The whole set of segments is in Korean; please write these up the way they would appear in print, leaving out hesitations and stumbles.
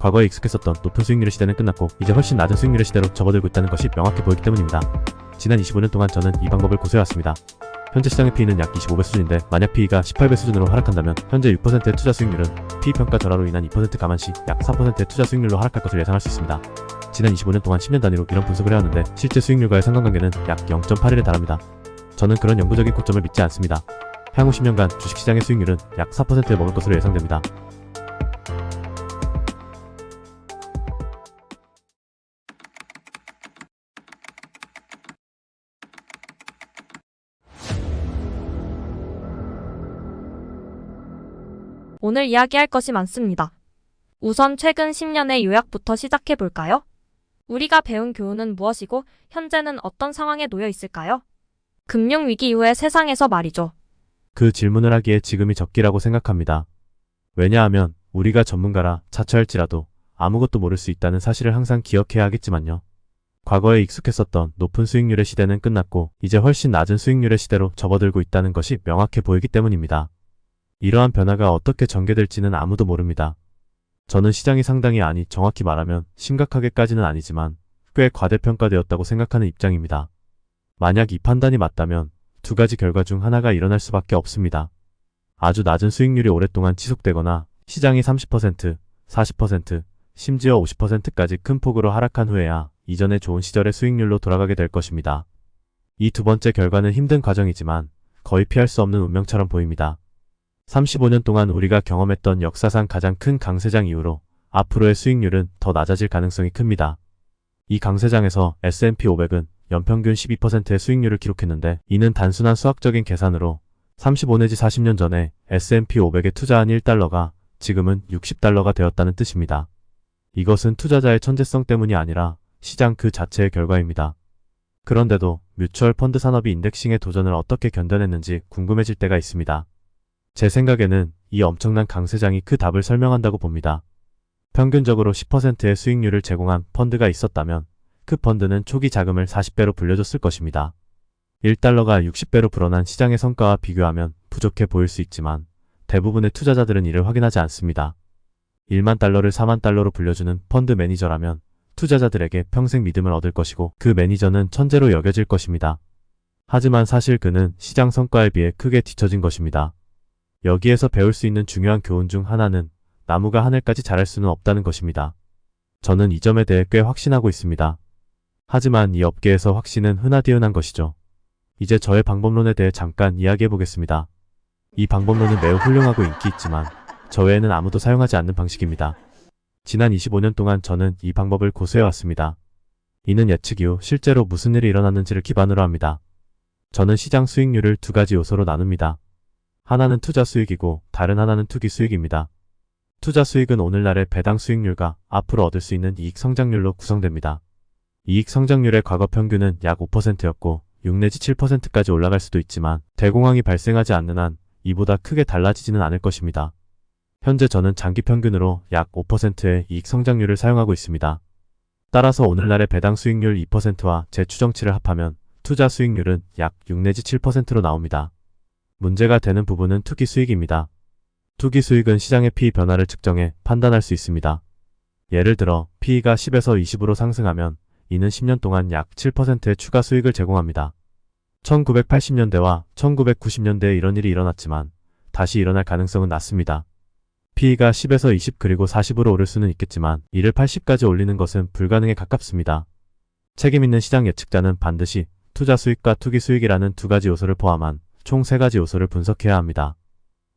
과거에 익숙했었던 높은 수익률의 시대는 끝났고 이제 훨씬 낮은 수익률의 시대로 접어들고 있다는 것이 명확해 보이기 때문입니다. 지난 25년 동안 저는 이 방법을 고수해왔습니다. 현재 시장의 P는 약 25배 수준인데 만약 P가 18배 수준으로 하락한다면 현재 6%의 투자 수익률은 P평가 절하로 인한 2% 감안 시 약 4%의 투자 수익률로 하락할 것을 예상할 수 있습니다. 지난 25년 동안 10년 단위로 이런 분석을 해왔는데 실제 수익률과의 상관관계는 약 0.81에 달합니다. 저는 그런 영구적인 고점을 믿지 않습니다. 향후 10년간 주식시장의 수익률은 약 4%에 머물 것으로 예상됩니다. 오늘 이야기할 것이 많습니다. 우선 최근 10년의 요약부터 시작해 볼까요? 우리가 배운 교훈은 무엇이고 현재는 어떤 상황에 놓여 있을까요? 금융위기 이후의 세상에서 말이죠. 그 질문을 하기에 지금이 적기라고 생각합니다. 왜냐하면 우리가 전문가라 자처할지라도 아무것도 모를 수 있다는 사실을 항상 기억해야 하겠지만요. 과거에 익숙했었던 높은 수익률의 시대는 끝났고 이제 훨씬 낮은 수익률의 시대로 접어들고 있다는 것이 명확해 보이기 때문입니다. 이러한 변화가 어떻게 전개될지는 아무도 모릅니다. 저는 시장이 상당히 아니 정확히 말하면 심각하게까지는 아니지만 꽤 과대평가되었다고 생각하는 입장입니다. 만약 이 판단이 맞다면 두 가지 결과 중 하나가 일어날 수밖에 없습니다. 아주 낮은 수익률이 오랫동안 지속되거나 시장이 30%, 40%, 심지어 50%까지 큰 폭으로 하락한 후에야 이전의 좋은 시절의 수익률로 돌아가게 될 것입니다. 이 두 번째 결과는 힘든 과정이지만 거의 피할 수 없는 운명처럼 보입니다. 35년 동안 우리가 경험했던 역사상 가장 큰 강세장 이후로 앞으로의 수익률은 더 낮아질 가능성이 큽니다. 이 강세장에서 S&P 500은 연평균 12%의 수익률을 기록했는데 이는 단순한 수학적인 계산으로 35 내지 40년 전에 S&P 500에 투자한 1달러가 지금은 60달러가 되었다는 뜻입니다. 이것은 투자자의 천재성 때문이 아니라 시장 그 자체의 결과입니다. 그런데도 뮤추얼 펀드 산업이 인덱싱의 도전을 어떻게 견뎌냈는지 궁금해질 때가 있습니다. 제 생각에는 이 엄청난 강세장이 그 답을 설명한다고 봅니다. 평균적으로 10%의 수익률을 제공한 펀드가 있었다면 그 펀드는 초기 자금을 40배로 불려줬을 것입니다. 1달러가 60배로 불어난 시장의 성과와 비교하면 부족해 보일 수 있지만 대부분의 투자자들은 이를 확인하지 않습니다. 1만 달러를 4만 달러로 불려주는 펀드 매니저라면 투자자들에게 평생 믿음을 얻을 것이고 그 매니저는 천재로 여겨질 것입니다. 하지만 사실 그는 시장 성과에 비해 크게 뒤처진 것입니다. 여기에서 배울 수 있는 중요한 교훈 중 하나는 나무가 하늘까지 자랄 수는 없다는 것입니다. 저는 이 점에 대해 꽤 확신하고 있습니다. 하지만 이 업계에서 확신은 흔하디흔한 것이죠. 이제 저의 방법론에 대해 잠깐 이야기해 보겠습니다. 이 방법론은 매우 훌륭하고 인기 있지만 저 외에는 아무도 사용하지 않는 방식입니다. 지난 25년 동안 저는 이 방법을 고수해왔습니다. 이는 예측 이후 실제로 무슨 일이 일어났는지를 기반으로 합니다. 저는 시장 수익률을 두 가지 요소로 나눕니다. 하나는 투자 수익이고 다른 하나는 투기 수익입니다. 투자 수익은 오늘날의 배당 수익률과 앞으로 얻을 수 있는 이익 성장률로 구성됩니다. 이익 성장률의 과거 평균은 약 5%였고 6 내지 7%까지 올라갈 수도 있지만 대공황이 발생하지 않는 한 이보다 크게 달라지지는 않을 것입니다. 현재 저는 장기 평균으로 약 5%의 이익 성장률을 사용하고 있습니다. 따라서 오늘날의 배당 수익률 2%와 제 추정치를 합하면 투자 수익률은 약 6 내지 7%로 나옵니다. 문제가 되는 부분은 투기 수익입니다. 투기 수익은 시장의 P 변화를 측정해 판단할 수 있습니다. 예를 들어 P가 10에서 20으로 상승하면 이는 10년 동안 약 7%의 추가 수익을 제공합니다. 1980년대와 1990년대에 이런 일이 일어났지만 다시 일어날 가능성은 낮습니다. P가 10에서 20 그리고 40으로 오를 수는 있겠지만 이를 80까지 올리는 것은 불가능에 가깝습니다. 책임있는 시장 예측자는 반드시 투자 수익과 투기 수익이라는 두 가지 요소를 포함한 총 세 가지 요소를 분석해야 합니다.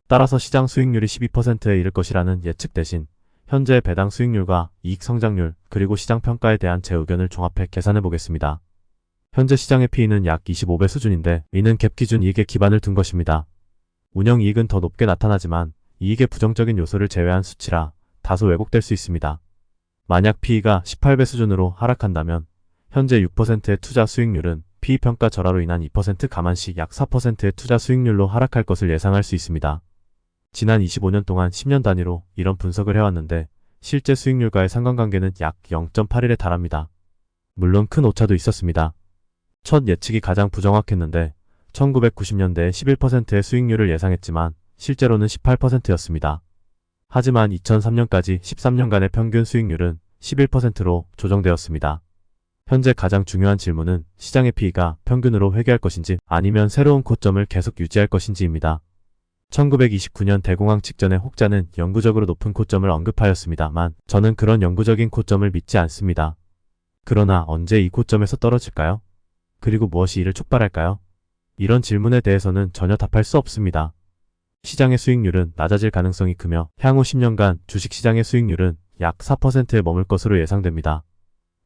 따라서 시장 수익률이 12%에 이를 것이라는 예측 대신 현재의 배당 수익률과 이익 성장률 그리고 시장 평가에 대한 제 의견을 종합해 계산해 보겠습니다. 현재 시장의 P는 약 25배 수준인데 이는 갭 기준 이익에 기반을 둔 것입니다. 운영 이익은 더 높게 나타나지만 이익의 부정적인 요소를 제외한 수치라 다소 왜곡될 수 있습니다. 만약 P가 18배 수준으로 하락한다면 현재 6%의 투자 수익률은 P평가 절하로 인한 2% 감안 시 약 4%의 투자 수익률로 하락할 것을 예상할 수 있습니다. 지난 25년 동안 10년 단위로 이런 분석을 해왔는데 실제 수익률과의 상관관계는 약 0.81에 달합니다. 물론 큰 오차도 있었습니다. 첫 예측이 가장 부정확했는데 1990년대에 11%의 수익률을 예상했지만 실제로는 18%였습니다. 하지만 2003년까지 13년간의 평균 수익률은 11%로 조정되었습니다. 현재 가장 중요한 질문은 시장의 P가 평균으로 회귀할 것인지 아니면 새로운 고점을 계속 유지할 것인지입니다. 1929년 대공황 직전의 혹자는 영구적으로 높은 고점을 언급하였습니다만 저는 그런 영구적인 고점을 믿지 않습니다. 그러나 언제 이 고점에서 떨어질까요? 그리고 무엇이 이를 촉발할까요? 이런 질문에 대해서는 전혀 답할 수 없습니다. 시장의 수익률은 낮아질 가능성이 크며 향후 10년간 주식시장의 수익률은 약 4%에 머물 것으로 예상됩니다.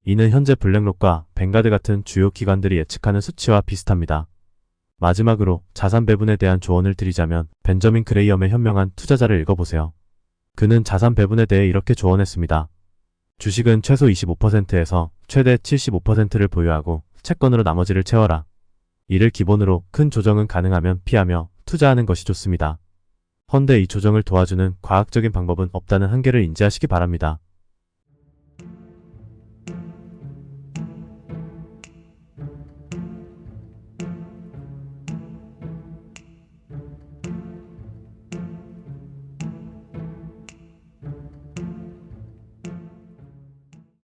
이는 현재 블랙록과 뱅가드 같은 주요 기관들이 예측하는 수치와 비슷합니다. 마지막으로 자산 배분에 대한 조언을 드리자면 벤저민 그레이엄의 현명한 투자자를 읽어보세요. 그는 자산 배분에 대해 이렇게 조언했습니다. 주식은 최소 25%에서 최대 75%를 보유하고 채권으로 나머지를 채워라. 이를 기본으로 큰 조정은 가능하면 피하며 투자하는 것이 좋습니다. 헌데 이 조정을 도와주는 과학적인 방법은 없다는 한계를 인지하시기 바랍니다.